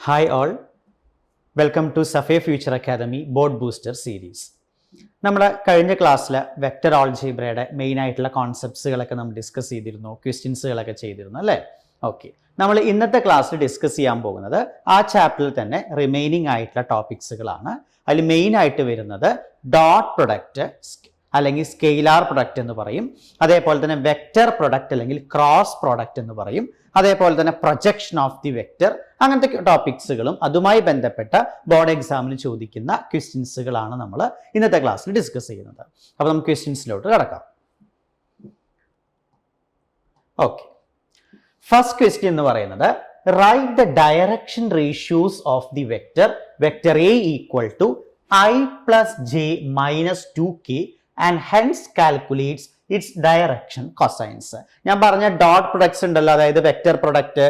Hi all, welcome to Safay Future Academy Board Booster Series. നമ്മുടെ കഴിഞ്ഞ ക്ലാസ്സിൽ vector ആൾജിബ്രയുടെ main ആയിട്ടുള്ള കോൺസെപ്റ്റ്സുകളൊക്കെ നമ്മൾ ഡിസ്കസ് ചെയ്തിരുന്നു, ക്വസ്റ്റ്യൻസുകളൊക്കെ ചെയ്തിരുന്നു അല്ലേ? ഓക്കെ, നമ്മൾ ഇന്നത്തെ ക്ലാസ്സിൽ ഡിസ്കസ് ചെയ്യാൻ പോകുന്നത് ആ ചാപ്റ്ററിൽ തന്നെ റിമൈനിങ് ആയിട്ടുള്ള ടോപ്പിക്സുകളാണ്. അതിൽ മെയിൻ ആയിട്ട് വരുന്നത് ഡോട്ട് പ്രൊഡക്റ്റ് അല്ലെങ്കിൽ സ്കെയിലാർ പ്രൊഡക്റ്റ് എന്ന് പറയും, അതേപോലെ തന്നെ വെക്റ്റർ പ്രൊഡക്റ്റ് അല്ലെങ്കിൽ ക്രോസ് പ്രൊഡക്റ്റ് എന്ന് പറയും, അതേപോലെ തന്നെ പ്രൊജക്ഷൻ ഓഫ് ദി വെക്റ്റർ, അങ്ങനത്തെ ടോപ്പിക്സുകളും അതുമായി ബന്ധപ്പെട്ട ബോർഡ് എക്സാമിന് ചോദിക്കുന്ന ക്വസ്റ്റ്യൻസുകളാണ് നമ്മൾ ഇന്നത്തെ ക്ലാസ്സിൽ ഡിസ്കസ് ചെയ്യുന്നത്. അപ്പോൾ നമുക്ക് ക്വസ്റ്റ്യൻസിലോട്ട് കടക്കാം. ഓക്കെ, ഫസ്റ്റ് ക്വസ്റ്റ്യൻ എന്ന് പറയുന്നത് write the direction ratios of the vector vector A equal to I plus j minus 2k and hence calculates its direction cosines. ഞാൻ പറഞ്ഞ ഡോട്ട് പ്രൊഡക്ട്സ് ഉണ്ടല്ലോ, അതായത് വെക്റ്റർ പ്രൊഡക്റ്റ്,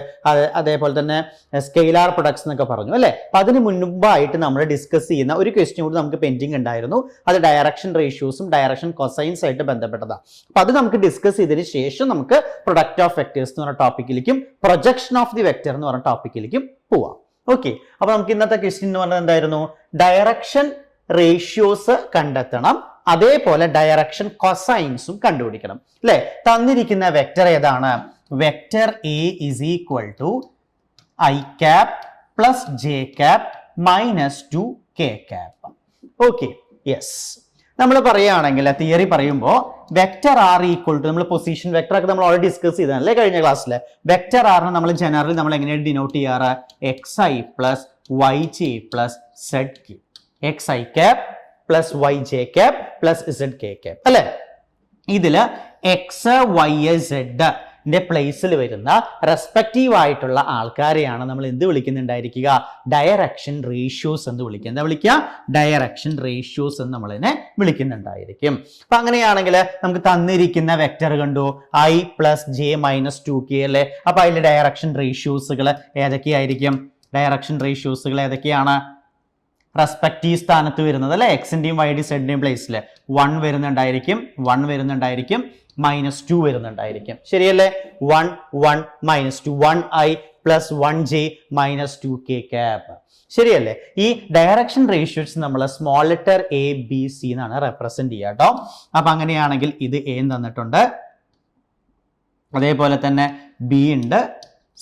അതേപോലെ തന്നെ സ്കെയിലാർ പ്രൊഡക്ട്സ് എന്നൊക്കെ പറഞ്ഞു അല്ലേ? അപ്പൊ അതിന് മുൻപായിട്ട് നമ്മൾ ഡിസ്കസ് ചെയ്യുന്ന ഒരു ക്വസ്റ്റ്യൻ കൂടി നമുക്ക് പെൻഡിങ് ഉണ്ടായിരുന്നു. അത് ഡയറക്ഷൻ റേഷ്യൂസും ഡയറക്ഷൻ കൊസൈൻസ് ആയിട്ട് ബന്ധപ്പെട്ടതാണ്. അപ്പൊ അത് നമുക്ക് ഡിസ്കസ് ചെയ്തതിന് ശേഷം നമുക്ക് പ്രൊഡക്റ്റ് ഓഫ് വെക്ടേഴ്സ് എന്ന് പറഞ്ഞ ടോപ്പിക്കിലേക്കും പ്രൊജക്ഷൻ ഓഫ് ദി വെക്റ്റർ എന്ന് പറഞ്ഞ ടോപ്പിക്കിലേക്കും പോവാം. ഓക്കെ, അപ്പൊ നമുക്ക് ഇന്നത്തെ ക്വസ്റ്റ്യൻ എന്ന് പറഞ്ഞത് എന്തായിരുന്നു? ഡയറക്ഷൻ റേഷ്യോസ് കണ്ടെത്തണം, അതേപോലെ ഡയറക്ഷൻ കൊസൈൻസും കണ്ടുപിടിക്കണം അല്ലെ? തന്നിരിക്കുന്ന വെക്റ്റർ ഏതാണ്? Vector A is equal to I cap plus J cap minus 2k cap. Okay, yes. നമ്മൾ പറയുകയാണെങ്കിൽ തിയറി പറയുമ്പോൾ വെക്റ്റർ ആർ ഈക്വൽ ടു, നമ്മൾ പൊസിഷൻ വെക്ടർ ഒക്കെ നമ്മൾ ഓൾറെഡി ഡിസ്കസ് ചെയ്തതല്ലേ കഴിഞ്ഞ ക്ലാസ്സിൽ. വെക്റ്റർ ആറിന് നമ്മൾ ജനറലി നമ്മൾ എങ്ങനെയാണ് ഡിനോട്ട് ചെയ്യാറ്? X I plus Y J plus Z Q, X I cap plus Y J cap plus Z K cap അല്ലെ? ഇതില് എക്സ് വൈ സെഡ് പ്ലേസിൽ വരുന്ന റെസ്പെക്റ്റീവ് ആയിട്ടുള്ള ആൾക്കാരെയാണ് നമ്മൾ എന്ത് വിളിക്കുന്നുണ്ടായിരിക്കുക? ഡയറക്ഷൻ റേഷ്യോസ് എന്ന് വിളിക്കുക. എന്താ വിളിക്കുക? ഡയറക്ഷൻ റേഷ്യോസ് എന്ന് നമ്മളതിനെ വിളിക്കുന്നുണ്ടായിരിക്കും. അപ്പൊ അങ്ങനെയാണെങ്കിൽ നമുക്ക് തന്നിരിക്കുന്ന വെക്റ്റർ കണ്ടു I plus J minus 2k അല്ലെ? അപ്പൊ അതിലെ ഡയറക്ഷൻ റേഷ്യോസുകൾ ഏതൊക്കെയായിരിക്കും? ഡയറക്ഷൻ റേഷ്യോസുകൾ ഏതൊക്കെയാണ്? റെസ്പെക്റ്റീവ് സ്ഥാനത്ത് വരുന്നത് അല്ലെ? എക്സിന്റെയും വൈയുടെയും സെഡിന്റെയും പ്ലേസിൽ 1 വരുന്നുണ്ടായിരിക്കും, 1 വരുന്നുണ്ടായിരിക്കും, -2 വരുന്നുണ്ടായിരിക്കും. ശരിയല്ലേ? 1 1 -2, 1i plus 1j minus 2k cap. ശരിയല്ലേ? ഈ ഡയറക്ഷൻ റേഷ്യോസ് നമ്മൾ small letter A B C എന്നാണ് റെപ്രസെന്റ് ചെയ്യുക കേട്ടോ. അപ്പൊ അങ്ങനെയാണെങ്കിൽ ഇത് എ തന്നിട്ടുണ്ട്, അതേപോലെ തന്നെ ബി ഉണ്ട്,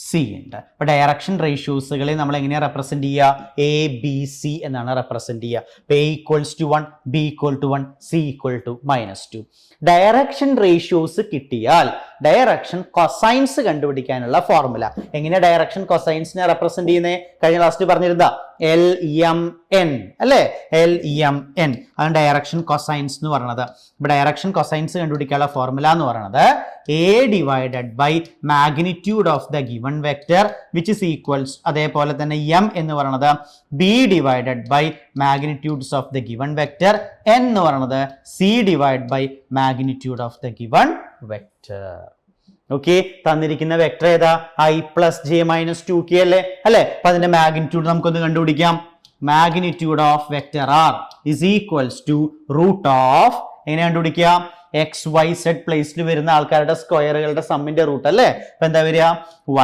സി ഉണ്ട്. അപ്പൊ ഡയറക്ഷൻ റേഷ്യോസുകളെ നമ്മൾ എങ്ങനെയാ റെപ്രസെന്റ് ചെയ്യുക? എ ബി സി എന്നാണ് റെപ്രസെന്റ് ചെയ്യുക. A equals to 1, B equal to 1, C equal to -2. Direction ratios കിട്ടിയാൽ ഡയറക്ഷൻ കൊസൈൻസ് കണ്ടുപിടിക്കാനുള്ള ഫോർമുല എങ്ങനെയാ? ഡയറക്ഷൻ കൊസൈൻസിനെ റെപ്രസെന്റ് ചെയ്യുന്നത് കഴിഞ്ഞ ക്ലാസ്സിൽ പറഞ്ഞിരുന്ന LMN അല്ലെ? LMN ആണ് ഡയറക്ഷൻ കൊസൈൻസ് എന്ന് പറയുന്നത്. ഇപ്പൊ ഡയറക്ഷൻ കൊസൈൻസ് കണ്ടുപിടിക്കാനുള്ള ഫോർമുല എന്ന് പറയുന്നത് A divided by magnitude of the given vector which is equals, അതേപോലെ തന്നെ M എന്ന് പറയുന്നത് B divided by magnitudes of the given vector, N എന്ന് പറയുന്നത് C divide by magnitude of the given vector. Okay, തന്നിരിക്കുന്ന vector ഏതാ? I plus J minus 2k അല്ലേ? അപ്പൊ അതിന്റെ മാഗ്നിറ്റ്യൂഡ് നമുക്കൊന്ന് കണ്ടുപിടിക്കാം. Magnitude of vector R is equals to root of, എങ്ങനെ കണ്ടുപിടിക്കുക? എക്സ് വൈ സെഡ് പ്ലേസിൽ വരുന്ന ആൾക്കാരുടെ സ്ക്വയറുകളുടെ സമ്മിന്റെ റൂട്ട് അല്ലേ? അപ്പൊ എന്താ വരിക?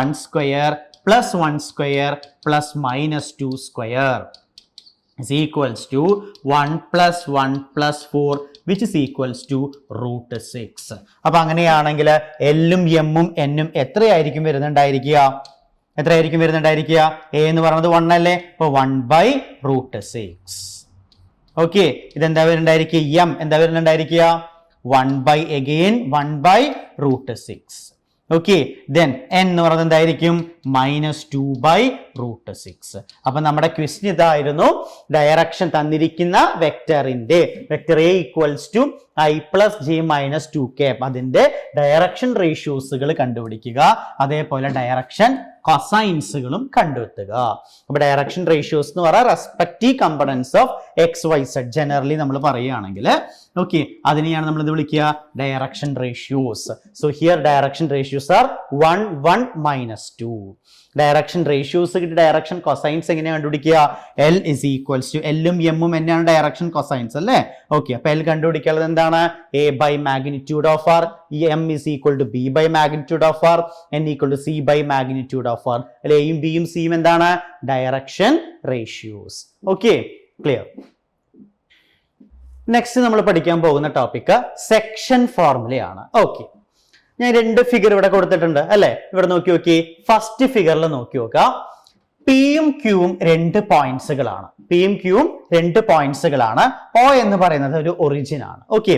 1 square plus 1 square plus -2 square is equals to 1 plus 1 plus 4 which is equals to √6. അപ്പൊ അങ്ങനെയാണെങ്കിൽ എല്ലും എമ്മും എന്നും എത്രയായിരിക്കും വരുന്നുണ്ടായിരിക്കുക? എത്രയായിരിക്കും വരുന്നുണ്ടായിരിക്കുക? എ എന്ന് പറയുന്നത് 1 അല്ലേ? അപ്പൊ 1/√6. ഓക്കെ, ഇതെന്താ വരുന്നുണ്ടായിരിക്കുക? എം എന്താ വരുന്നുണ്ടായിരിക്കുക? 1/√6. ഓക്കെ, ദെൻ n എന്ന് പറയുന്നത് എന്തായിരിക്കും? -2/√6. അപ്പൊ നമ്മുടെ ക്വസ്റ്റ്യൻ ഇതായിരുന്നു. ഡയറക്ഷൻ തന്നിരിക്കുന്ന വെക്ടറിന്റെ vector A equals to I plus J minus 2k, അതിന്റെ ഡയറക്ഷൻ റേഷ്യോസുകൾ കണ്ടുപിടിക്കുക, അതേപോലെ ഡയറക്ഷൻ കൊസൈൻസുകളും കണ്ടെത്തുക. അപ്പൊ ഡയറക്ഷൻ റേഷ്യോസ് എന്ന് പറയുക respective components of X Y Z generally നമ്മൾ പറയുകയാണെങ്കിൽ ഓക്കെ, അതിനെയാണ് നമ്മൾ ഇത് വിളിക്കുക direction ratios. So here direction ratios are 1 1 -2. Direction ratios കിട്ടി, ഡയറക്ഷൻ കൊസൈൻസ് എങ്ങനെയാണ് കണ്ടുപിടിക്കുക? L is equals to എല്ലും എമ്മും എന്നാണ് ഡയറക്ഷൻ കൊസൈൻസ് അല്ലേ? ഓക്കെ, അപ്പൊ L കണ്ടുപിടിക്കാനുള്ളത് എന്താണ്? A by magnitude of R, M is equal to B by magnitude of R, N equal to C by magnitude of R. അല്ലെ, എയും ബിയും സിയും എന്താണ്? Direction ratios. Okay, clear. Next നമ്മൾ പഠിക്കാൻ പോകുന്ന ടോപ്പിക് സെക്ഷൻ ഫോർമുലയാണ്. ഓക്കെ, ഞാൻ രണ്ട് ഫിഗർ ഇവിടെ കൊടുത്തിട്ടുണ്ട് അല്ലെ? ഇവിടെ നോക്കി ഫസ്റ്റ് ഫിഗറിൽ നോക്കി നോക്കാം. പിയും ക്യൂവും രണ്ട് പോയിന്റ്സുകളാണ്. പിയും ക്യൂവും രണ്ട് പോയിന്റ്സുകളാണ്. O എന്ന് പറയുന്നത് ഒരു ഒറിജിൻ ആണ്. ഓക്കെ,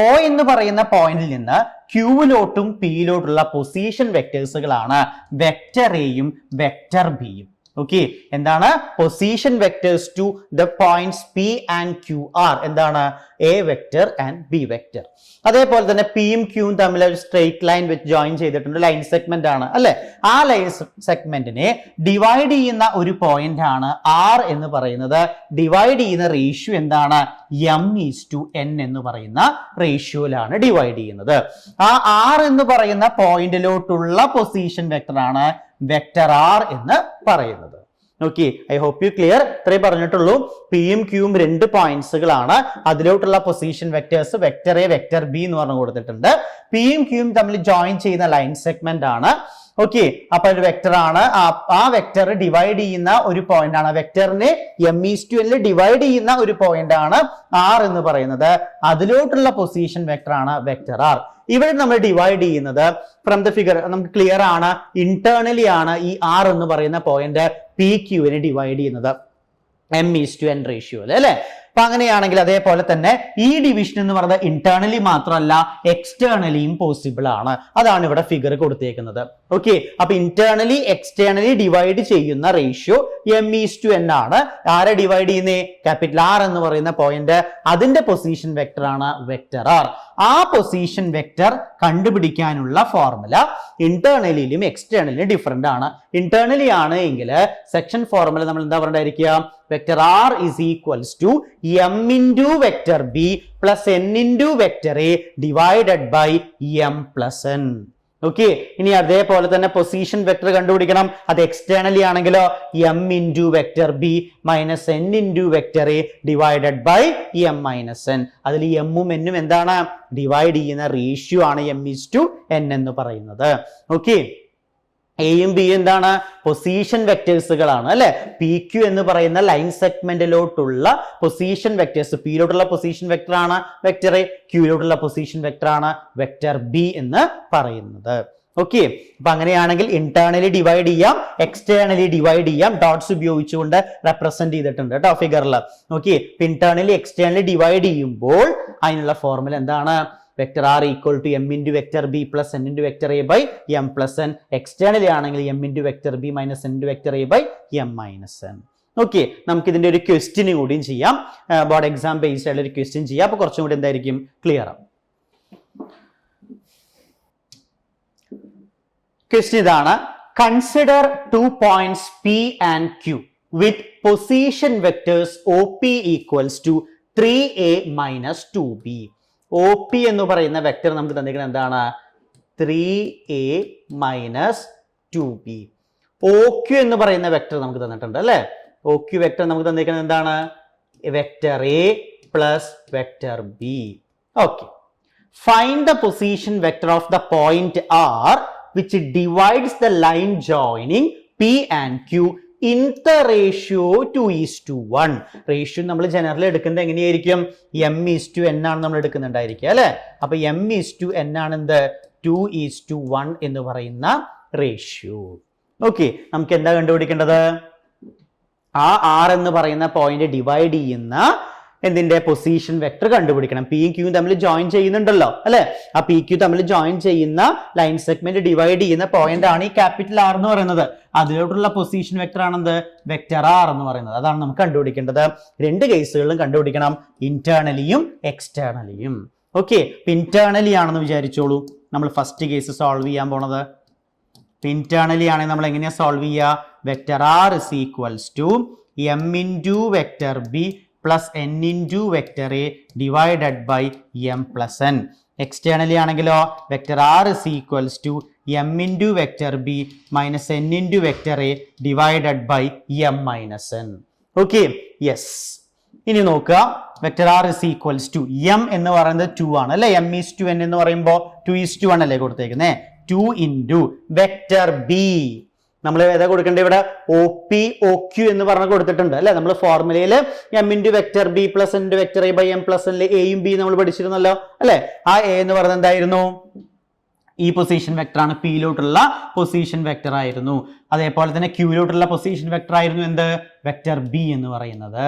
O എന്ന് പറയുന്ന പോയിന്റിൽ നിന്ന് ക്യൂവിലോട്ടും പിയിലോട്ടുള്ള പൊസിഷൻ വെക്ടേഴ്സുകളാണ് വെക്ടർ എയും വെക്ടർ ബിയും. ഓക്കെ, എന്താണ്? Position vectors to the points P and Q are എന്താണ്? A vector and B vector. അതേപോലെ തന്നെ പിയും ക്യൂവും തമ്മിൽ ഒരു സ്ട്രെയിറ്റ് ലൈൻ വെച്ച് ജോയിൻ ചെയ്തിട്ടുണ്ട്, ലൈൻ സെഗ്മെന്റ് ആണ് അല്ലെ? ആ ലൈൻ സെഗ്മെന്റിനെ ഡിവൈഡ് ചെയ്യുന്ന ഒരു പോയിന്റ് ആണ് ആർ എന്ന് പറയുന്നത്. ഡിവൈഡ് ചെയ്യുന്ന റേഷ്യോ എന്താണ്? M/N എന്ന് പറയുന്ന റേഷ്യോയിലാണ് ഡിവൈഡ് ചെയ്യുന്നത്. ആ ആർ എന്ന് പറയുന്ന പോയിന്റിലോട്ടുള്ള പൊസിഷൻ വെക്ടർ ആണ് വെക്ടർ ആർ എന്ന് പറയുന്നത്. Okay, I hope you clear. ഇത്രയും പറഞ്ഞിട്ടുള്ളൂ. പിയും ക്യൂവും രണ്ട് പോയിന്റ്സുകളാണ്. അതിലോട്ടുള്ള position vectors vector A vector B എന്ന് പറഞ്ഞു കൊടുത്തിട്ടുണ്ട്. പിയും ക്യൂവും തമ്മിൽ ജോയിൻ ചെയ്യുന്ന ലൈൻ സെഗ്മെന്റ് ആണ്. ഓക്കെ, അപ്പൊ ഒരു വെക്ടർ ആണ്. ആ വെക്ടർ ഡിവൈഡ് ചെയ്യുന്ന ഒരു പോയിന്റ് ആണ്. വെക്ടറിനെ M/N ഡിവൈഡ് ചെയ്യുന്ന ഒരു പോയിന്റ് ആണ് ആർ എന്ന് പറയുന്നത്. അതിലോട്ടുള്ള പൊസിഷൻ വെക്ടർ ആണ് വെക്ടർ ആർ. ഇവിടെ നമ്മൾ ഡിവൈഡ് ചെയ്യുന്നത് ഫ്രം ദ ഫിഗർ നമുക്ക് ക്ലിയർ ആണ്. ഇന്റേണലി ആണ് ഈ ആർ എന്ന് പറയുന്ന പോയിന്റ് പി ക്യൂവിനെ ഡിവൈഡ് ചെയ്യുന്നത് M/N റേഷ്യോയിൽ അല്ലെ? അപ്പൊ അങ്ങനെയാണെങ്കിൽ അതേപോലെ തന്നെ ഈ ഡിവിഷൻ എന്ന് പറയുന്നത് ഇന്റേണലി മാത്രമല്ല എക്സ്റ്റേണലിയും പോസിബിൾ ആണ്. അതാണ് ഇവിടെ ഫിഗർ കൊടുത്തേക്കുന്നത്. ഓക്കെ, അപ്പൊ ഇന്റേണലി എക്സ്റ്റേണലി ഡിവൈഡ് ചെയ്യുന്ന റേഷ്യോ M/N ആണ്. ആരെ ഡിവൈഡ് ചെയ്യുന്നേ? ക്യാപിറ്റൽ ആർ എന്ന് പറയുന്ന പോയിന്റ്. അതിന്റെ പൊസിഷൻ വെക്ടർ ആണ് വെക്ടർ ആർ. ആ പൊസിഷൻ വെക്ടർ കണ്ടുപിടിക്കാനുള്ള ഫോർമുല ഇന്റേണലിയിലും എക്സ്റ്റേണലിലും ഡിഫറെന്റ് ആണ്. ഇന്റേണലി ആണ് എങ്കിൽ സെക്ഷൻ ഫോർമുല നമ്മൾ എന്താ പറഞ്ഞിരിക്കുക? Vector R is equals to M into vector B plus N into vector A divided by M plus N. Okay, ഇനി അതേപോലെ തന്നെ പൊസിഷൻ വെക്ടർ കണ്ടുപിടിക്കണം. അത് എക്സ്റ്റേണലി ആണെങ്കിലോ M into vector B minus N into vector A divided by M minus N. അതിൽ എമ്മും എന്നും എന്താണ്? ഡിവൈഡ് ചെയ്യുന്ന റേഷ്യോ ആണ് M/N എന്ന് പറയുന്നത്. ഓക്കെ, എയും ബി എന്താണ്? പൊസിഷൻ വെക്ടേഴ്സുകളാണ് അല്ലെ? പി ക്യു എന്ന് പറയുന്ന ലൈൻ സെഗ്മെന്റിലോട്ടുള്ള പൊസിഷൻ വെക്ടേഴ്സ്. പിയിലോട്ടുള്ള പൊസിഷൻ വെക്ടർ ആണ് വെക്ടർ എ, ക്യൂയിലോട്ടുള്ള പൊസിഷൻ വെക്ടർ ആണ് വെക്ടർ ബി എന്ന് പറയുന്നത്. ഓക്കെ, അപ്പൊ അങ്ങനെയാണെങ്കിൽ ഇന്റേണലി ഡിവൈഡ് ചെയ്യാം, എക്സ്റ്റേണലി ഡിവൈഡ് ചെയ്യാം. ഡോട്ട്സ് ഉപയോഗിച്ചുകൊണ്ട് റെപ്രസെന്റ് ചെയ്തിട്ടുണ്ട് കേട്ടോ ഫിഗറിൽ. ഓക്കെ, ഇന്റേണലി എക്സ്റ്റേണലി ഡിവൈഡ് ചെയ്യുമ്പോൾ അതിനുള്ള ഫോർമുല എന്താണ്? Vector R equal to M into vector B plus N into vector A by M plus N. Externally ആണെങ്കിൽ M into vector B minus N into vector A by M minus N. ഓക്കെ, നമുക്ക് ഇതിന്റെ ഒരു question കൂടിയും ചെയ്യാം. Board exam based ആയിട്ടുള്ള ഒരു question ചെയ്യാം. അപ്പൊ കുറച്ചും കൂടി എന്തായിരിക്കും? ക്ലിയർ ആവും. ക്വസ്റ്റ്യൻ ഇതാണ്. Consider 2 points P and Q with position vectors OP equals to 3A minus 2B. OP എന്ന് പറയുന്ന വെക്ടർ നമുക്ക് തന്നിരിക്കുന്നത് എന്താണ്? 3A minus 2B. OQ എന്ന് പറയുന്ന വെക്ടർ നമുക്ക് തന്നിട്ടുണ്ട് അല്ലെ? OQ വെക്ടർ നമുക്ക് തന്നിരിക്കുന്നത് എന്താണ്? Vector A plus vector B. Okay, find the position vector of the point R which divides the line joining P and Q in the ratio 2:1. Ratio നമ്മൾ generally എടുക്കുന്നത് എങ്ങനെയായിരിക്കും? M/N ആണ് നമ്മൾ എടുക്കുന്നുണ്ടായിരിക്കുക അല്ലെ? അപ്പൊ M/N ആണ് എന്ത്? 2:1 എന്ന് പറയുന്ന റേഷ്യോ. ഓക്കെ, നമുക്ക് എന്താ കണ്ടുപിടിക്കേണ്ടത്? ആ ആർ എന്ന് പറയുന്ന പോയിന്റ് ഡിവൈഡ് ചെയ്യുന്ന എന്തിന്റെ പൊസിഷൻ വെക്ടർ കണ്ടുപിടിക്കണം. പിയും ക്യൂയും തമ്മിൽ ജോയിൻ ചെയ്യുന്നുണ്ടല്ലോ അല്ലെ? ആ പി ക്യൂ തമ്മിൽ ജോയിൻ ചെയ്യുന്ന ലൈൻ സെഗ്മെന്റ് ഡിവൈഡ് ചെയ്യുന്ന പോയിന്റ് ആണ് ഈ ക്യാപിറ്റൽ ആർ എന്ന് പറയുന്നത്. അതിലോട്ടുള്ള പൊസിഷൻ വെക്ടർ ആണെന്ത്? വെക്ടർ ആർ എന്ന് പറയുന്നത്. അതാണ് നമുക്ക് കണ്ടുപിടിക്കേണ്ടത്. രണ്ട് കേസുകളിലും കണ്ടുപിടിക്കണം, ഇന്റേണലിയും എക്സ്റ്റേണലിയും. ഓക്കെ, ഇന്റേണലി ആണെന്ന് വിചാരിച്ചോളൂ. നമ്മൾ ഫസ്റ്റ് കേസ് സോൾവ് ചെയ്യാൻ പോണത് ഇന്റേണലി ആണെങ്കിൽ നമ്മൾ എങ്ങനെയാ സോൾവ് ചെയ്യുക? Vector R is equals to M into vector B plus N into vector A divided by M plus N. Externally ആണെങ്കിലോ vector R is equals to M into vector B minus N into vector A divided by M minus N. Okay, yes. ഇനി നോക്കുക, vector R is equals to M എന്ന് പറയുന്നത് 2 ആണ് അല്ലെ. M is to N എന്ന് പറയുമ്പോൾ 2:1 അല്ലേ കൊടുത്തേക്കുന്നത്. 2 ഇൻറ്റു വെക്ടർ ബി നമ്മൾ ഏതാ കൊടുക്കേണ്ടത് ഇവിടെ? ഒ പി ഒ ക്യു എന്ന് പറഞ്ഞ് കൊടുത്തിട്ടുണ്ട് അല്ലെ. നമ്മൾ ഫോർമുലയിൽ M into vector B plus N into vector A by M plus N എയും ബി നമ്മൾ പഠിച്ചിരുന്നല്ലോ അല്ലെ. ആ എ എന്ന് പറയുന്നത് എന്തായിരുന്നു? ഈ പൊസിഷൻ വെക്ടർ ആണ്, പിയിലോട്ടുള്ള പൊസിഷൻ വെക്ടർ ആയിരുന്നു. അതേപോലെ തന്നെ ക്യൂയിലോട്ടുള്ള പൊസിഷൻ വെക്ടർ ആയിരുന്നു എന്ത്? വെക്ടർ ബി എന്ന് പറയുന്നത്.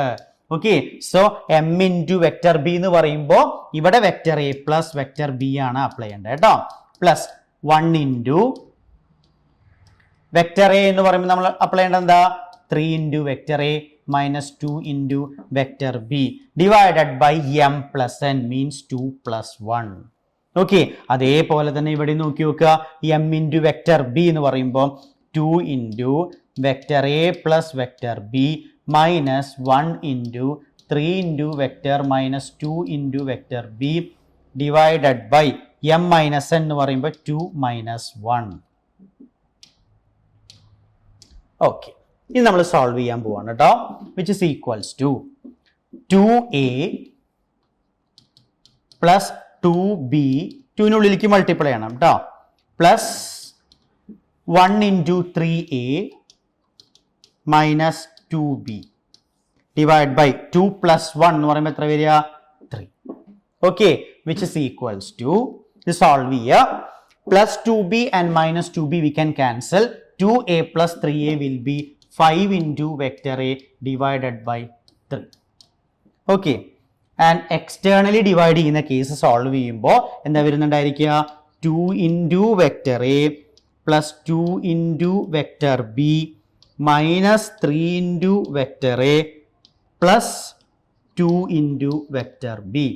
Okay, so M into vector B എന്ന് പറയുമ്പോൾ ഇവിടെ vector A plus vector B ആണ് അപ്ലൈ ചെയ്യേണ്ടത് കേട്ടോ. പ്ലസ് 1 ഇൻറ്റു വെക്ടർ എ എന്ന് പറയുമ്പോൾ നമ്മൾ അപ്ലൈ ചെയ്യേണ്ടത് എന്താ? 3 into vector A minus 2 into vector B divided by M plus N means 2 + 1. Okay, അതേപോലെ തന്നെ ഇവിടെ നോക്കി നോക്കുക, എം ഇൻറ്റു വെക്ടർ ബി എന്ന് പറയുമ്പോൾ 2 into vector A plus vector B minus 1 into 3 into vector minus 2 into vector B divided by M minus N എന്ന് പറയുമ്പോൾ 2 - 1. Okay, ഇനി നമ്മൾ സോൾവ് ചെയ്യാൻ പോവാണ് കേട്ടോ. Which is equals to 2a plus 2b 2-നുള്ളിലേക്ക് മൾട്ടിപ്ലൈ ചെയ്യണം കേട്ടോ. Plus 1 into 3a minus 2b divide by 2 + 1 എന്ന് പറയുമ്പോൾ എത്ര വരിക? 3. Okay, which is equals to solve ചെയ്യുക. Plus 2b and minus 2b we can cancel. 2a plus 3a will be 5 into vector a divided by 3. Okay, and externally divide ചെയ്യുന്ന case solve ചെയ്യുമ്പോൾ എന്താ വരുന്നുണ്ടായിരിക്കുക? 2 into vector a plus 2 into vector b minus 3 into vector a plus 2 into vector b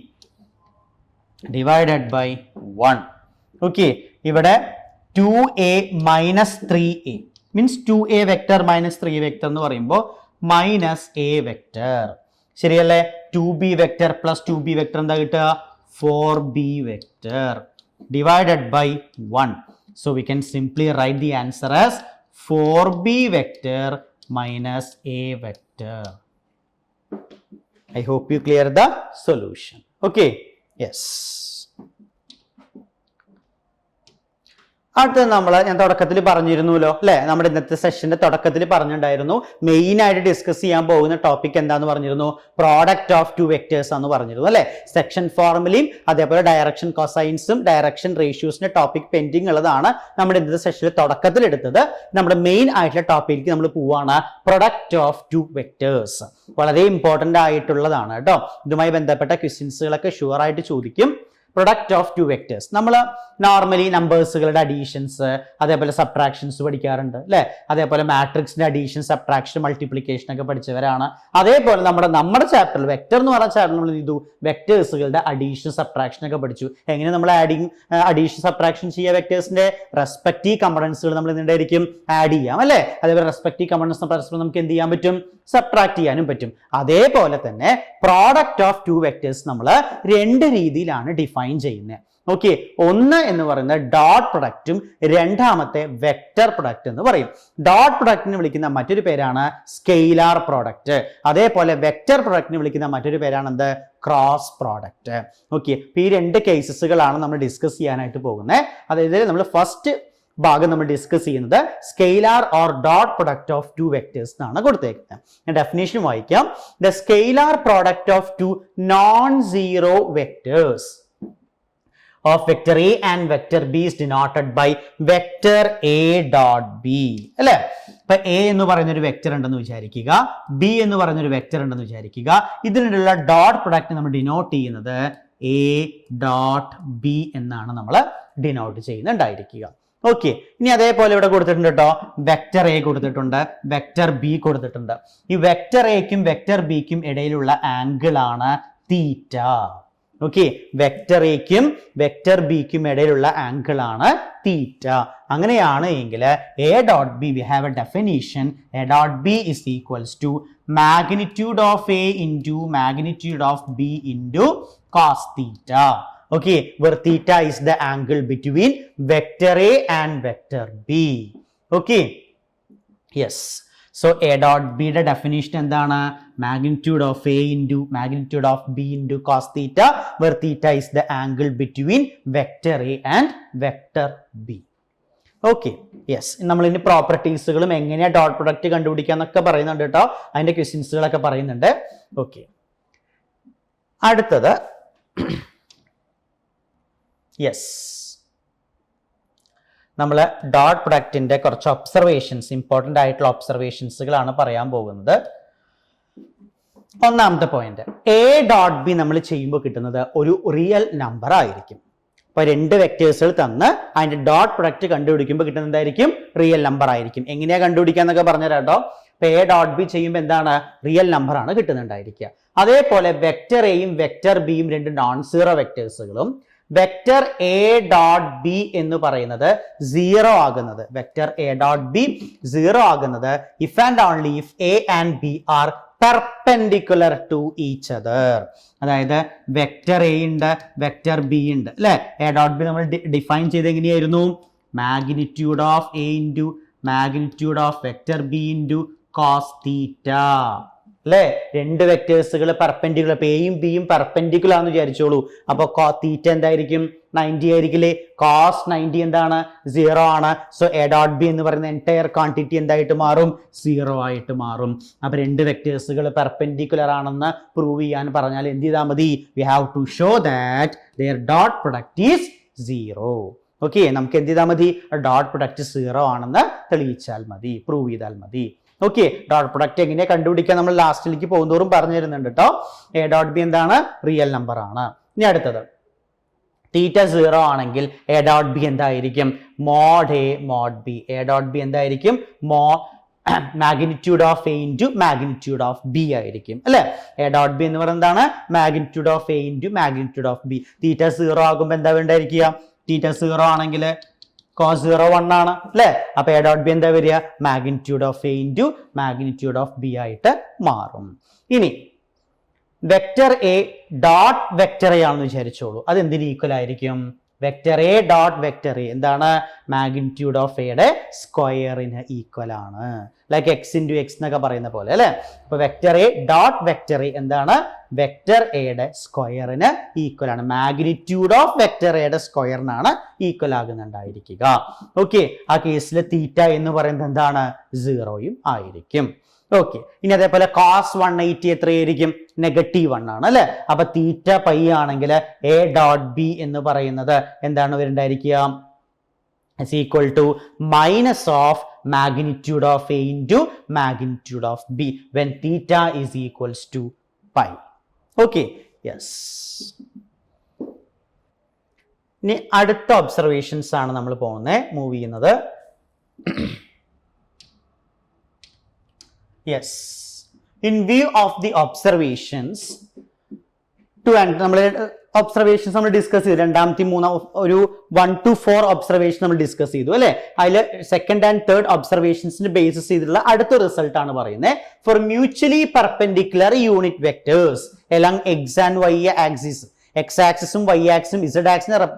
divided by 1. Okay, ഇവിടെ 2a minus 3a means 2a vector minus 3a vector എന്ന് പറയുമ്പോൾ minus a vector. ശരിയല്ലേ? 2b vector plus 2b vector എന്താ കിട്ടുക? 4b vector divided by 1. So we can simply write the answer as 4b vector minus a vector. I hope you clear the solution. Okay, yes. അടുത്തത് ഞാൻ തുടക്കത്തിൽ പറഞ്ഞിരുന്നല്ലോ അല്ലെ. നമ്മുടെ ഇന്നത്തെ സെഷന്റെ തുടക്കത്തിൽ പറഞ്ഞിട്ടുണ്ടായിരുന്നു മെയിൻ ആയിട്ട് ഡിസ്കസ് ചെയ്യാൻ പോകുന്ന ടോപ്പിക് എന്താന്ന് പറഞ്ഞിരുന്നു? പ്രോഡക്റ്റ് ഓഫ് 2 വെക്ടേഴ്സ് ആണെന്ന് പറഞ്ഞിരുന്നു അല്ലെ. സെക്ഷൻ ഫോർമുലയും അതേപോലെ ഡയറക്ഷൻ കൊസൈൻസും ഡയറക്ഷൻ റേഷ്യൂസിന്റെ ടോപ്പിക് പെൻഡിങ് ഉള്ളതാണ് നമ്മുടെ ഇന്നത്തെ സെഷനിൽ തുടക്കത്തിൽ എടുത്തത്. നമ്മുടെ മെയിൻ ആയിട്ടുള്ള ടോപ്പിക്ക് നമ്മൾ പോവാണ് പ്രൊഡക്റ്റ് ഓഫ് 2 വെക്ടേഴ്സ്. വളരെ ഇമ്പോർട്ടന്റ് ആയിട്ടുള്ളതാണ് കേട്ടോ. ഇതുമായി ബന്ധപ്പെട്ട ക്വസ്റ്റ്യൻസുകളൊക്കെ ഷുവർ ആയിട്ട് ചോദിക്കും. പ്രൊഡക്റ്റ് ഓഫ് 2 വെക്ടേഴ്സ് നമ്മൾ നോർമലി നമ്പേഴ്സുകളുടെ അഡീഷൻസ് അതേപോലെ സബ്ട്രാക്ഷൻസ് പഠിക്കാറുണ്ട് അല്ലെ. അതേപോലെ മാട്രിക്സിന്റെ അഡീഷൻ സബ്ട്രാക്ഷൻ മൾട്ടിപ്ലിക്കേഷൻ ഒക്കെ പഠിച്ചവരാണ്. അതേപോലെ നമ്മുടെ ചാപ്റ്ററിൽ വെക്ടർ എന്ന് പറഞ്ഞ ചാപ്റ്റർ നമ്മൾ ചെയ്തു വെക്ടേഴ്സുകളുടെ അഡീഷൻ സബ്ട്രാക്ഷൻ ഒക്കെ പഠിച്ചു. എങ്ങനെ നമ്മൾ അഡീഷൻ സബ്ട്രാക്ഷൻ ചെയ്യുക? വെക്ടേഴ്സിന്റെ റെസ്പെക്റ്റീവ് കമ്പോണൻസുകൾ നമ്മൾ എന്തായിരിക്കും ആഡ് ചെയ്യാം അല്ലെ. അതേപോലെ റെസ്പെക്റ്റീവ് കമ്പോണൻസ് പരസ്പരം നമുക്ക് എന്ത് ചെയ്യാൻ പറ്റും? സബ്ട്രാക്ട് ചെയ്യാനും പറ്റും. അതേപോലെ തന്നെ പ്രോഡക്റ്റ് ഓഫ് 2 വെക്ടേഴ്സ് നമ്മൾ 2 രീതിയിലാണ് ഡിഫൈൻ ചെയ്യുന്നത്. ഓക്കെ, ഒന്ന് എന്ന് പറയുന്നത് ഡോട്ട് പ്രൊഡക്റ്റും രണ്ടാമത്തെ വെക്ടർ പ്രൊഡക്റ്റ് എന്ന് പറയും. ഡോട്ട് പ്രൊഡക്റ്റിന് വിളിക്കുന്ന മറ്റൊരു പേരാണ് സ്കെയിലാർ പ്രോഡക്റ്റ്. അതേപോലെ വെക്ടർ പ്രൊഡക്റ്റിന് വിളിക്കുന്ന മറ്റൊരു പേരാണ് എന്ത്? Cross product. ഓക്കെ, ഈ 2 കേസസുകളാണ് നമ്മൾ ഡിസ്കസ് ചെയ്യാനായിട്ട് പോകുന്നത്. അതായത് നമ്മൾ ഫസ്റ്റ് ഭാഗം നമ്മൾ ഡിസ്കസ് ചെയ്യുന്നത് scalar or dot product of 2 vectors എന്നാണ് കൊടുത്തേക്കുന്നത്. ഞാൻ ഡെഫിനേഷൻ വായിക്കാം. The scalar product of 2 non zero vectors of vector a and vector b is denoted by vector a dot b അല്ലേ. ഇപ്പൊ a എന്ന് പറയുന്ന ഒരു വെക്ടർ ഉണ്ടെന്ന് വിചാരിക്കുക, b എന്ന് പറയുന്ന ഒരു വെക്ടർ ഉണ്ടെന്ന് വിചാരിക്കുക. ഇതിനുള്ള ഡോട്ട് പ്രൊഡക്റ്റ് നമ്മൾ ഡിനോട്ട് ചെയ്യുന്നത് a dot b എന്നാണ് നമ്മൾ ഡിനോട്ട് ചെയ്യുന്നുണ്ടായിരിക്കുക. ഓക്കെ, ഇനി അതേപോലെ ഇവിടെ കൊടുത്തിട്ടുണ്ട് കേട്ടോ, വെക്ടർ എ കൊടുത്തിട്ടുണ്ട്, വെക്ടർ ബി കൊടുത്തിട്ടുണ്ട്. ഈ വെക്ടർ എക്കും വെക്ടർ ബിക്കും ഇടയിലുള്ള ആംഗിൾ ആണ് തീറ്റ. ഓക്കെ, വെക്ടർ എക്കും വെക്ടർ ബിക്കും ഇടയിലുള്ള ആംഗിൾ ആണ് തീറ്റ. അങ്ങനെയാണ് എങ്കിൽ A dot B we have a definition. A dot B is equals to magnitude of A into magnitude of B into cos theta. Okay, where theta is the angle between vector A and vector B. Okay, yes. So A dot B യുടെ definition എന്താണ്? Magnitude of A into magnitude of B into cos theta, where theta is the angle between vector A and vector B. Okay, yes. നമ്മൾ ഇനി പ്രോപ്പർട്ടീസുകളും എങ്ങനെയാ dot product കണ്ടുപിടിക്കുക എന്നൊക്കെ പറയുന്നുണ്ട് കേട്ടോ. അതിന്റെ ക്വസ്റ്റ്യൻസുകളൊക്കെ പറയുന്നുണ്ട്. ഓക്കെ, അടുത്തത് യെസ്, നമ്മൾ ഡോട്ട് പ്രൊഡക്റ്റിന്റെ കുറച്ച് ഒബ്സർവേഷൻസ്, ഇമ്പോർട്ടൻ്റ് ആയിട്ടുള്ള ഒബ്സർവേഷൻസുകളാണ് പറയാൻ പോകുന്നത്. ഒന്നാമത്തെ പോയിന്റ്, എ ഡോട്ട് ബി നമ്മൾ ചെയ്യുമ്പോൾ കിട്ടുന്നത് ഒരു റിയൽ നമ്പർ ആയിരിക്കും. ഇപ്പൊ രണ്ട് വെക്ടേഴ്സുകൾ തന്ന് അതിന്റെ ഡോട്ട് പ്രൊഡക്റ്റ് കണ്ടുപിടിക്കുമ്പോൾ കിട്ടുന്നത് എന്തായിരിക്കും? റിയൽ നമ്പർ ആയിരിക്കും. എങ്ങനെയാ കണ്ടുപിടിക്കുക എന്നൊക്കെ പറഞ്ഞുതരാം കേട്ടോ. ഇപ്പൊ എ ഡോട്ട് ബി ചെയ്യുമ്പോൾ എന്താണ്? റിയൽ നമ്പർ ആണ് കിട്ടുന്നുണ്ടായിരിക്കുക. അതേപോലെ വെക്ടർ എയും വെക്ടർ ബിയും രണ്ട് നോൺ സീറോ വെക്ടേഴ്സുകളും വെക്ടർ എ ഡോട്ട് ബി എന്ന് പറയുന്നത് സീറോ ആകുന്നത്, vector A dot B zero ആകുന്നത് if and only if A and B are perpendicular to each other. അതായത് വെക്ടർ എ ഉണ്ട്, വെക്ടർ ബി ഉണ്ട് അല്ലെ. എ ഡോട്ട് ബി നമ്മൾ ഡിഫൈൻ ചെയ്ത് എങ്ങനെയായിരുന്നു? Magnitude of A into magnitude of vector B into cos theta അല്ലെ. രണ്ട് വെക്ടേഴ്സുകൾ perpendicular, എയും ബിയും പെർപെൻഡിക്കുലർ ആണെന്ന് വിചാരിച്ചോളൂ. അപ്പൊ തീറ്റ എന്തായിരിക്കും? 90 ആയിരിക്കില്ലേ. കോസ് 90 എന്താണ്? 0 ആണ്. സോ എ ഡോട്ട് ബി എന്ന് പറയുന്ന എൻറ്റയർ ക്വാണ്ടിറ്റി എന്തായിട്ട് മാറും? 0 ആയിട്ട് മാറും. അപ്പൊ രണ്ട് വെക്ടേഴ്സുകൾ പെർപെൻഡിക്കുലർ ആണെന്ന് പ്രൂവ് ചെയ്യാൻ പറഞ്ഞാൽ എന്ത് ചെയ്താൽ മതി? We have to show that their dot product is 0. Okay, നമുക്ക് എന്ത് ചെയ്താൽ മതി? ഡോട്ട് പ്രൊഡക്റ്റ് 0 ആണെന്ന് തെളിയിച്ചാൽ മതി, പ്രൂവ് ചെയ്താൽ മതി. ഓക്കെ, ഡോട്ട് പ്രൊഡക്റ്റ് എങ്ങനെ കണ്ടുപിടിക്കാൻ നമ്മൾ ലാസ്റ്റിലേക്ക് പോകുന്നതോറും പറഞ്ഞു തരുന്നുണ്ട് കേട്ടോ. എ ഡോട്ട് ബി എന്താണ്? റിയൽ നമ്പർ ആണ്. ഇനി അടുത്തത്, തീറ്റ 0 ആണെങ്കിൽ എ ഡോട്ട് ബി എന്തായിരിക്കും? Mod A mod B. A dot B എന്തായിരിക്കും? Magnitude of A into magnitude of B ആയിരിക്കും അല്ലെ. എ ഡോട്ട് ബി എന്ന് പറയുന്നത് എന്താണ്? Magnitude of A into magnitude of B. Theta 0 ആകുമ്പോൾ എന്താ വേണ്ടായിരിക്കുക? തീറ്റ 0 ആണെങ്കിൽ cos 0 1 ആണ് അല്ലെ. അപ്പൊ എ ഡോട്ട് ബി എന്താ വരിക? Magnitude of A into magnitude of B ആയിട്ട് മാറും. ഇനി vector A dot vector A ആണെന്ന് വിചാരിച്ചോളൂ. അത് എന്തിന് ഈക്വൽ ആയിരിക്കും? Vector A dot vector A എന്താണ്? മാഗ്നിറ്റ്യൂഡ് ഓഫ് എയുടെ സ്ക്വയറിന് ഈക്വൽ ആണ്. ലൈക്ക് എക്സ് ഇൻറ്റു എക്സ് എന്നൊക്കെ പറയുന്ന പോലെ അല്ലെ. അപ്പൊ vector A dot vector A എന്താണ്? വെക്ടർ എയുടെ സ്ക്വയറിന് ഈക്വൽ ആണ്. മാഗ്നിറ്റ്യൂഡ് ഓഫ് വെക്ടർ എയുടെ സ്ക്വയറിനാണ് ഈക്വൽ ആകുന്നുണ്ടായിരിക്കുക. ഓക്കെ, ആ കേസിൽ തീറ്റ എന്ന് പറയുന്നത് എന്താണ്? 0 ആയിരിക്കും. ഓക്കെ, ഇനി അതേപോലെ കോസ് 180 എത്രയായിരിക്കും? -1 ആണ് അല്ലെ. അപ്പൊ തീറ്റ പൈ ആണെങ്കിൽ എ ഡോട്ട് ബി എന്ന് പറയുന്നത് എന്താണ് വരണ്ടായിരിക്കുക? is equal to minus of magnitude of A into magnitude of B when theta is equals to pi. Okay, yes. ഇനി അടുത്ത ഒബ്സർവേഷൻസ് ആണ് നമ്മൾ മൂവ് ചെയ്യുന്നത്. Yes, in view of the observations നമ്മൾ observations നമ്മൾ ഡിസ്കസ് ചെയ്തു. രണ്ടാമത്തെ ഒരു 1 to 4 ഒബ്സർവേഷൻ നമ്മൾ ഡിസ്കസ് ചെയ്തു അല്ലെ. അതിൽ സെക്കൻഡ് ആൻഡ് തേർഡ് ഒബ്സർവേഷൻസിന് ബേസിസ് ചെയ്തിട്ടുള്ള അടുത്ത റിസൾട്ട് ആണ് പറയുന്നത്. For mutually perpendicular unit vectors along X and Y axis, X ആക്സിസും വൈ ആക്സിസും ഇസഡ് ആക്സിനും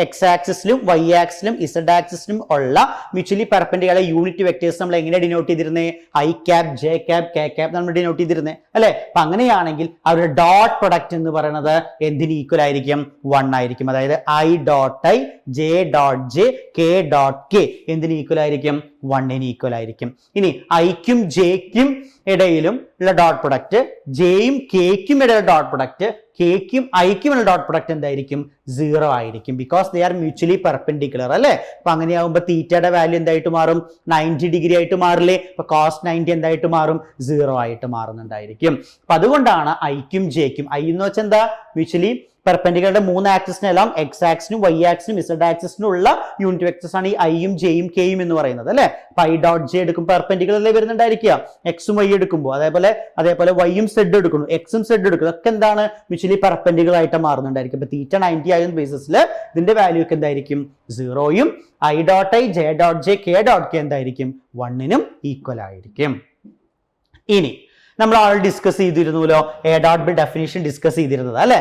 എക്സ് ആക്സിസിലും വൈ ആക്സിലും ഇസഡ് ആക്സിസിലും ഉള്ള മ്യൂച്വലി പെർപെൻഡിക്കുലർ യൂണിറ്റ് വെക്ടേഴ്സ് നമ്മൾ എങ്ങനെ ഡിനോട്ട് ചെയ്തിരുന്നത്? I cap, J cap, K cap നമ്മൾ ഡിനോട്ട് ചെയ്തിരുന്നത് അല്ലെ. അപ്പൊ അങ്ങനെയാണെങ്കിൽ അവരുടെ ഡോട്ട് പ്രൊഡക്റ്റ് എന്ന് പറയുന്നത് എന്തിന് ഈക്വൽ ആയിരിക്കും? 1 ആയിരിക്കും. അതായത് I dot I, J dot J, K dot K എന്തിന് ഈക്വൽ ആയിരിക്കും? 1 ഈക്വൽ ആയിരിക്കും. ഇനി ഐക്കും ജെക്കും ഇടയിലും ഉള്ള ഡോട്ട് പ്രൊഡക്റ്റ്, ജെയും കെക്കും ഇടയിലുള്ള ഡോട്ട് പ്രൊഡക്റ്റ്, കെക്കും ഐക്കും ഉള്ള ഡോട്ട് പ്രൊഡക്റ്റ് എന്തായിരിക്കും? 0 ആയിരിക്കും. Because they are mutually perpendicular അല്ലെ. അപ്പൊ അങ്ങനെയാകുമ്പോൾ തീറ്റയുടെ വാല്യൂ എന്തായിട്ട് മാറും? 90 ഡിഗ്രി ആയിട്ട് മാറില്ലേ. അപ്പൊ കോസ് 90 എന്തായിട്ട് മാറും? 0 ആയിട്ട് മാറുന്നുണ്ടായിരിക്കും. അപ്പൊ അതുകൊണ്ടാണ് ഐക്കും ജെക്കും, ഐ എന്ന് വെച്ചാൽ എന്താ? മ്യൂച്വലി പെർപെൻഡിക്കുലറുടെ 3 ആക്സിസിനെല്ലാം എക്സ് ആക്സിനും വൈ ആക്സിനും ഇസഡ് ആക്സിസിനും ഉള്ള യൂണിറ്റ് വെക്ടേഴ്സ് ആണ് ഈ ഐയും ജെയും കെയും എന്ന് പറയുന്നത് അല്ലെ. അപ്പൊ ഐ ഡോട്ട് ജെ എടുക്കും പെർപെൻഡിക്കുലറിൽ വരുന്നുണ്ടായിരിക്കുക. എക്സും വൈ എടുക്കുമ്പോൾ അതേപോലെ വൈയും സെഡ് എടുക്കുന്നു, എക്സും സെഡ് എടുക്കുന്നു. ഇതൊക്കെ എന്താണ്? മ്യൂച്വലി പെർപെൻഡിക്കുലർ ആയിട്ട് മാറുന്നുണ്ടായിരിക്കും. അപ്പൊ തീറ്റ 90 ആയിരുന്ന ബേസിസിൽ ഇതിന്റെ വാല്യൂ ഒക്കെ എന്തായിരിക്കും? 0യും I dot I, J dot J, K dot K എന്തായിരിക്കും? 1 ഈക്വൽ ആയിരിക്കും. ഇനി നമ്മൾ ആൾ ഡിസ്കസ് ചെയ്തിരുന്നല്ലോ, A dot B definition discuss ചെയ്തിരുന്നത് അല്ലെ,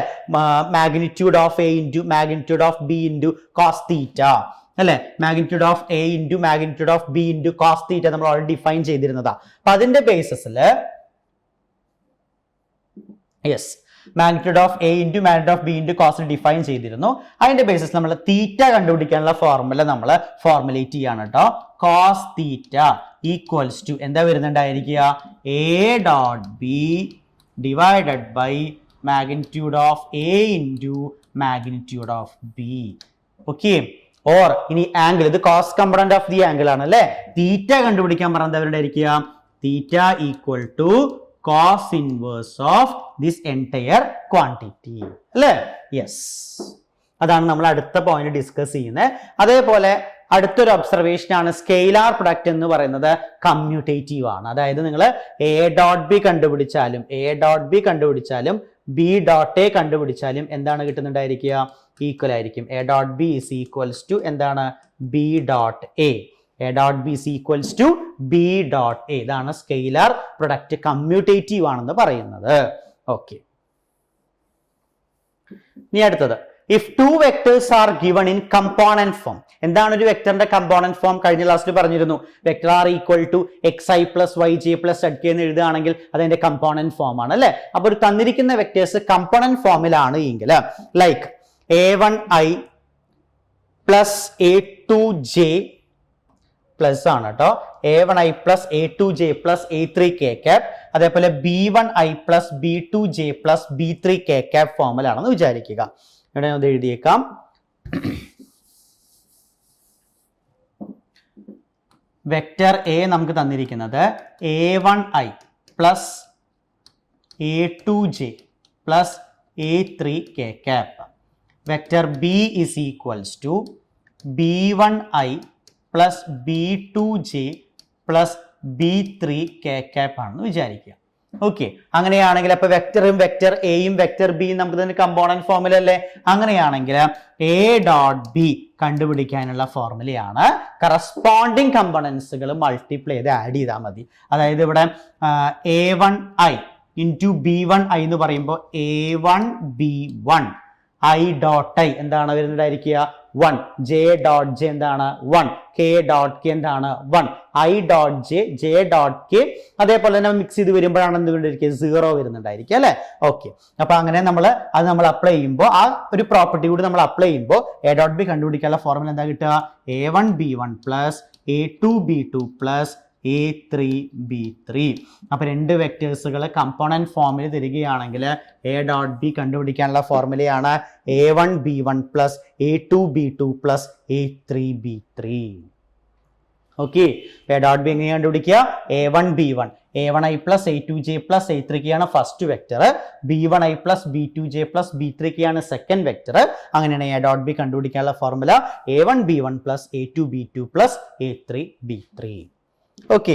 magnitude of A into magnitude of B into cos theta അല്ലെ, magnitude of A into magnitude of B into cos theta നമ്മൾ already define ചെയ്തിരുന്നതാ. അപ്പൊ അതിന്റെ ബേസിസിൽ yes magnitude of A into magnitude of B into cos define ചെയ്തിരുന്നു. അതിന്റെ basis നമ്മൾ തീറ്റ കണ്ടുപിടിക്കാനുള്ള ഫോർമുല നമ്മൾ ഫോർമുലേറ്റ് ചെയ്യാണ് കേട്ടോ. കോസ് തീറ്റ ഈക്വൽസ് ടു എന്താ വരുന്നുണ്ടായിരിക്കുക, A dot B divided by magnitude of A into magnitude of B. Okay, or ഇനി ആംഗിൾ, ഇത് cos component of the angle ആണ് അല്ലെ. തീറ്റ കണ്ടുപിടിക്കാൻ പറഞ്ഞത് അവരുണ്ടായിരിക്കുക theta equal to cos inverse of this entire quantity അല്ലേ. യെസ്, അതാണ് നമ്മൾ അടുത്ത പോയിന്റ് ഡിസ്കസ് ചെയ്യുന്നത്. അതേപോലെ അടുത്തൊരു ഒബ്സർവേഷൻ ആണ് സ്കെയിലാർ പ്രൊഡക്റ്റ് എന്ന് പറയുന്നത് കമ്മ്യൂട്ടേറ്റീവ് ആണ്. അതായത് നിങ്ങൾ എ ഡോട്ട് ബി കണ്ടുപിടിച്ചാലും ബി ഡോട്ട് എ കണ്ടുപിടിച്ചാലും എന്താണ് കിട്ടുന്നുണ്ടായിരിക്കുക, ഈക്വൽ ആയിരിക്കും. A dot B is equals to എന്താണ്, B dot A. A dot b is equals to b dot a. ഇതാണ് സ്കെയിലാർ പ്രൊഡക്റ്റ് കമ്മ്യൂട്ടേറ്റീവ് ആണെന്ന് പറയുന്നത്. ഓക്കെ, ഇനി അടുത്തത് if two vectors are given in component form. എന്താണ് ഒരു വെക്ടറിന്റെ കമ്പോണന്റ് ഫോം? കഴിഞ്ഞ ക്ലാസ്സിൽ പറഞ്ഞിരുന്നു, vector R equal to xi plus yj plus zk എന്ന് എഴുതുകയാണെങ്കിൽ അതിന്റെ കമ്പോണന്റ് ഫോം ആണ് അല്ലെ. അപ്പൊ ഒരു തന്നിരിക്കുന്ന വെക്ടേഴ്സ് കമ്പോണന്റ് ഫോമിലാണ് എങ്കിൽ like a1i plus a2j plus ആണ് കേട്ടോ, a1i plus a2j plus a3k cap, അതേപോലെ b1i plus b2j plus b3k cap ഫോമിലാണെന്ന് വിചാരിക്കുക. ഇവിടെ ഒന്ന് എഴുതിയേക്കാം. വെക്ടർ എ നമുക്ക് തന്നിരിക്കുന്നത് a1i plus a2j plus a3k cap. Vector B is equals to b1i plus b2j plus b3k cap ആണെന്ന് വിചാരിക്കുക. Okay, അങ്ങനെയാണെങ്കിൽ അപ്പൊ വെക്ടറും വെക്ടർ എയും വെക്ടർ ബിയും നമുക്ക് തന്നെ കമ്പോണന്റ് ഫോമിലല്ലേ. അങ്ങനെയാണെങ്കിൽ എ ഡോട്ട് ബി കണ്ടുപിടിക്കാനുള്ള ഫോർമുലയാണ് കറസ്പോണ്ടിങ് കമ്പോണൻസുകൾ മൾട്ടിപ്ലൈ ചെയ്ത് ആഡ് ചെയ്താൽ മതി. അതായത് ഇവിടെ a1i ഇൻറ്റു b1i എന്ന് പറയുമ്പോൾ a1b1 i ഡോട്ട് ഐ എന്താണ് വരുന്നുണ്ടായിരിക്കുക 1, j ഡോട്ട് ജെ എന്താണ് 1, k ഡോട്ട് കെ എന്താണ് 1, i dot J, j dot K. അതേപോലെ തന്നെ മിക്സ് ചെയ്ത് വരുമ്പോഴാണ് എന്ത് വേണ്ടിയിരിക്കുക 0 വരുന്നുണ്ടായിരിക്കുക അല്ലെ. ഓക്കെ, അപ്പൊ അങ്ങനെ നമ്മൾ അപ്ലൈ ചെയ്യുമ്പോൾ ആ ഒരു പ്രോപ്പർട്ടി കൂടി നമ്മൾ അപ്ലൈ ചെയ്യുമ്പോൾ എ ഡോട്ട് ബി കണ്ടുപിടിക്കാനുള്ള ഫോർമുല എന്താ കിട്ടുക, a1b1 plus a2b2 plus a3b3. അപ്പൊ രണ്ട് വെക്ടേഴ്സുകൾ കമ്പോണന്റ് ഫോമിൽ തരികയാണെങ്കിൽ എ ഡോട്ട് ബി കണ്ടുപിടിക്കാനുള്ള ഫോർമുലയാണ് a1b1 plus a2b2 plus a3b3. Okay, A dot B എങ്ങനെ കണ്ടുപിടിക്കുക, a1b1 a1i plus a2j plus a3k ആണ് first vector, b1i plus b2j plus b3k ആണ് second vector. അങ്ങനെയാണ് എ ഡോട്ട് ബി കണ്ടുപിടിക്കാനുള്ള formula a1b1 plus a2b2 plus a3b3. Okay,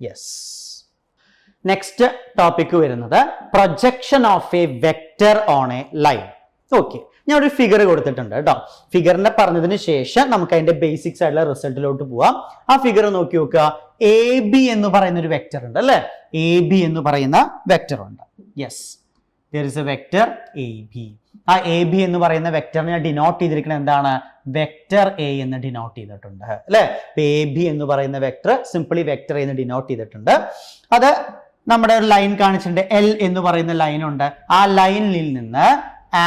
yes. Next topic വരുന്നത് projection of a vector on a line. Okay, ഞാൻ ഒരു figure കൊടുത്തിട്ടുണ്ട് കേട്ടോ. ഫിഗറിനെ പറഞ്ഞതിന് ശേഷം നമുക്ക് അതിന്റെ ബേസിക്സ് ആയിട്ടുള്ള റിസൾട്ടിലോട്ട് പോവാം. ആ ഫിഗർ നോക്കി നോക്കുക. എ ബി എന്ന് പറയുന്ന ഒരു വെക്ടർ ഉണ്ട് അല്ലെ, എ ബി എന്ന് പറയുന്ന വെക്ടർ ഉണ്ട്. Yes, there is a vector AB. ആ എ ബി എന്ന് പറയുന്ന വെക്ടറിനെ ഡിനോട്ട് ചെയ്തിരിക്കുന്നത് എന്താണ്, വെക്ടർ എ എന്ന് ഡിനോട്ട് ചെയ്തിട്ടുണ്ട് അല്ലെ. എ ബി എന്ന് പറയുന്ന വെക്ടർ സിംപ്ലി വെക്ടർ എന്ന് ഡിനോട്ട് ചെയ്തിട്ടുണ്ട്. അത് നമ്മുടെ ഒരു ലൈൻ കാണിച്ചിട്ടുണ്ട്, എൽ എന്ന് പറയുന്ന ലൈൻ ഉണ്ട്. ആ ലൈനിൽ നിന്ന്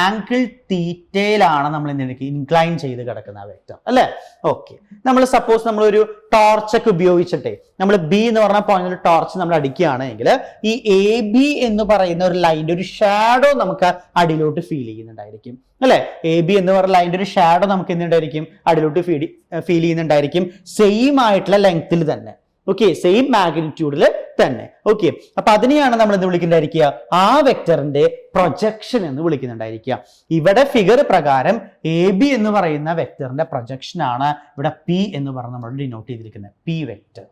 ആംഗിൾ തീറ്റയിലാണ് നമ്മൾ ഇൻക്ലൈൻ ചെയ്ത് കിടക്കുന്ന വെക്ടർ അല്ലെ. ഓക്കെ, നമ്മൾ സപ്പോസ് നമ്മൾ ഒരു ടോർച്ചൊക്കെ ഉപയോഗിച്ചിട്ടേ നമ്മൾ ബി എന്ന് പറഞ്ഞ പോയിന്റ് ടോർച്ച് നമ്മൾ അടിക്കുകയാണെങ്കിൽ ഈ എ ബി എന്ന് പറയുന്ന ഒരു ലൈനിന്റെ ഒരു ഷാഡോ നമുക്ക് അടിയിലോട്ട് ഫീൽ ചെയ്യുന്നുണ്ടായിരിക്കും അല്ലെ. എ ബി എന്ന് പറയുന്ന ലൈനിന്റെ ഒരു ഷാഡോ നമുക്ക് എന്തുണ്ടായിരിക്കും, അടിയിലോട്ട് ഫീൽ ചെയ്യുന്നുണ്ടായിരിക്കും, സെയിം ആയിട്ടുള്ള ലെങ്ത്തിൽ തന്നെ. ഓക്കെ, സെയിം മാഗ്നിറ്റ്യൂഡിൽ തന്നെ. ഓക്കെ, അപ്പൊ അതിനെയാണ് നമ്മൾ എന്ത് വിളിക്കുന്നുണ്ടായിരിക്കുക, ആ വെക്ടറിന്റെ പ്രൊജക്ഷൻ എന്ന് വിളിക്കുന്നുണ്ടായിരിക്കുക. ഇവിടെ ഫിഗർ പ്രകാരം എ ബി എന്ന് പറയുന്ന വെക്ടറിന്റെ പ്രൊജക്ഷൻ ആണ് ഇവിടെ പി എന്ന് പറഞ്ഞ് നമ്മൾ ഡിനോട്ട് ചെയ്തിരിക്കുന്നത്, P vector.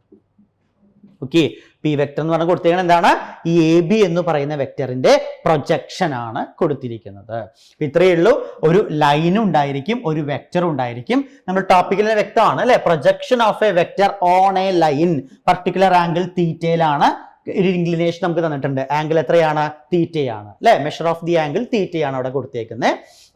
Okay, P vector എന്ന് പറഞ്ഞ കൊടുത്തിരിക്കുന്നത് എന്താണ്, ഈ എ ബി എന്ന് പറയുന്ന വെക്ടറിന്റെ പ്രൊജക്ഷൻ ആണ് കൊടുത്തിരിക്കുന്നത്. ഇത്രയേ ഉള്ളൂ. ഒരു ലൈൻ ഉണ്ടായിരിക്കും, ഒരു വെക്ടർ ഉണ്ടായിരിക്കും. നമ്മൾ ടോപ്പിക്കിലെ വ്യക്തമാണ് അല്ലെ. Projection of a vector on a line particular angle തീറ്റയിലാണ് ഒരു ഇൻക്ലിനേഷൻ നമുക്ക് തന്നിട്ടുണ്ട്. ആംഗിൾ എത്രയാണ്? തീറ്റയാണ് അല്ലെ. മെഷർ ഓഫ് ദി ആംഗിൾ തീറ്റയാണ് അവിടെ കൊടുത്തേക്കുന്നത്.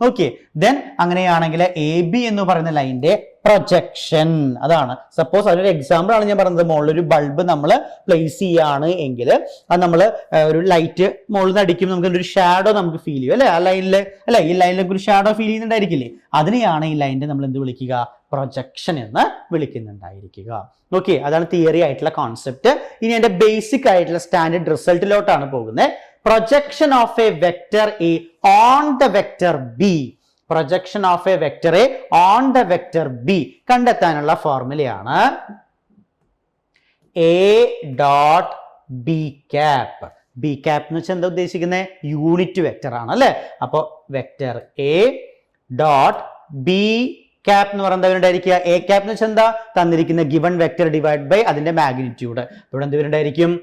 ഓക്കെ, ദെൻ അങ്ങനെയാണെങ്കിൽ എ ബി എന്ന് പറയുന്ന ലൈനിന്റെ പ്രൊജക്ഷൻ അതാണ്. സപ്പോസ് അതിനൊരു എക്സാമ്പിൾ ആണ് ഞാൻ പറഞ്ഞത്. മുകളിലൊരു ബൾബ് നമ്മൾ പ്ലേസ് ചെയ്യാണ് എങ്കിൽ അത് നമ്മൾ ഒരു ലൈറ്റ് മുകളിൽ നിന്ന് അടിക്കുമ്പോൾ നമുക്ക് ഒരു ഷാഡോ നമുക്ക് ഫീൽ ചെയ്യും അല്ലെ. ആ ലൈനിൽ അല്ലെ, ഈ ലൈനിലേക്ക് ഒരു ഷാഡോ ഫീൽ ചെയ്യുന്നുണ്ടായിരിക്കില്ലേ? അതിനെയാണ് ഈ ലൈനിന്റെ നമ്മൾ എന്ത് വിളിക്കുക? പ്രൊജക്ഷൻ എന്ന് വിളിക്കുന്നുണ്ടായിരിക്കുക. ഓക്കെ, അതാണ് തിയറി ആയിട്ടുള്ള കോൺസെപ്റ്റ്. ഇനി എന്റെ ബേസിക് ആയിട്ടുള്ള സ്റ്റാൻഡേർഡ് റിസൾട്ടിലോട്ടാണ് പോകുന്നത്. Projection of a vector A on the vector B. Projection of a vector A on the vector B കണ്ടെത്താനുള്ള ഫോർമുലയാണ് A dot B cap. B cap എന്ന് വെച്ചാൽ എന്താ ഉദ്ദേശിക്കുന്നത്? യൂണിറ്റ് വെക്ടർ ആണ് അല്ലെ. അപ്പോ vector A dot B cap എന്ന് പറയുന്നത് ഉണ്ടായിരിക്കുക. എ ക്യാപ്പ് എന്ന് വെച്ചാൽ എന്താ? തന്നിരിക്കുന്ന ഗിവൺ വെക്ടർ ഡിവൈഡ് ബൈ അതിന്റെ മാഗ്നിറ്റ്യൂഡ്. ഇവിടെ എന്തുണ്ടായിരിക്കും?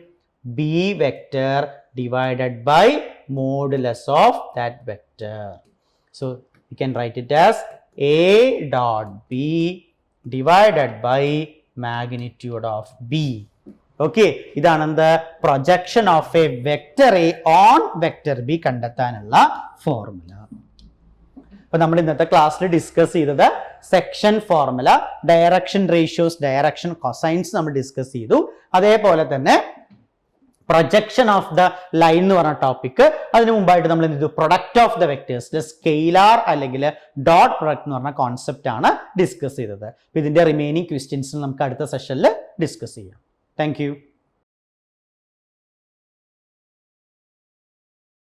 B vector divided by modulus of that vector. So you can write it as A dot B divided by magnitude of B. Okay, ഇതാണ് എന്ത്? Projection of a vector A on vector B കണ്ടെത്താനുള്ള formula. അപ്പൊ നമ്മൾ ഇന്നത്തെ ക്ലാസ്സിൽ discuss ചെയ്തത് section formula, direction ratios, direction cosines നമ്മൾ discuss ചെയ്തു. അതേപോലെ തന്നെ പ്രൊജക്ഷൻ ഓഫ് ദ ലൈൻ എന്ന് പറഞ്ഞ ടോപ്പിക്. അതിന് മുമ്പായിട്ട് നമ്മൾ എന്ത് ചെയ്തു? Product of the vectors, scalar അല്ലെങ്കിൽ ഡോട്ട് പ്രൊഡക്റ്റ് എന്ന് പറഞ്ഞ കോൺസെപ്റ്റ് ആണ് ഡിസ്കസ് ചെയ്തത്. ഇതിന്റെ റിമൈനിങ് ക്വസ്റ്റ്യൻസ് നമുക്ക് അടുത്ത സെഷനിൽ ഡിസ്കസ് ചെയ്യാം. Thank you.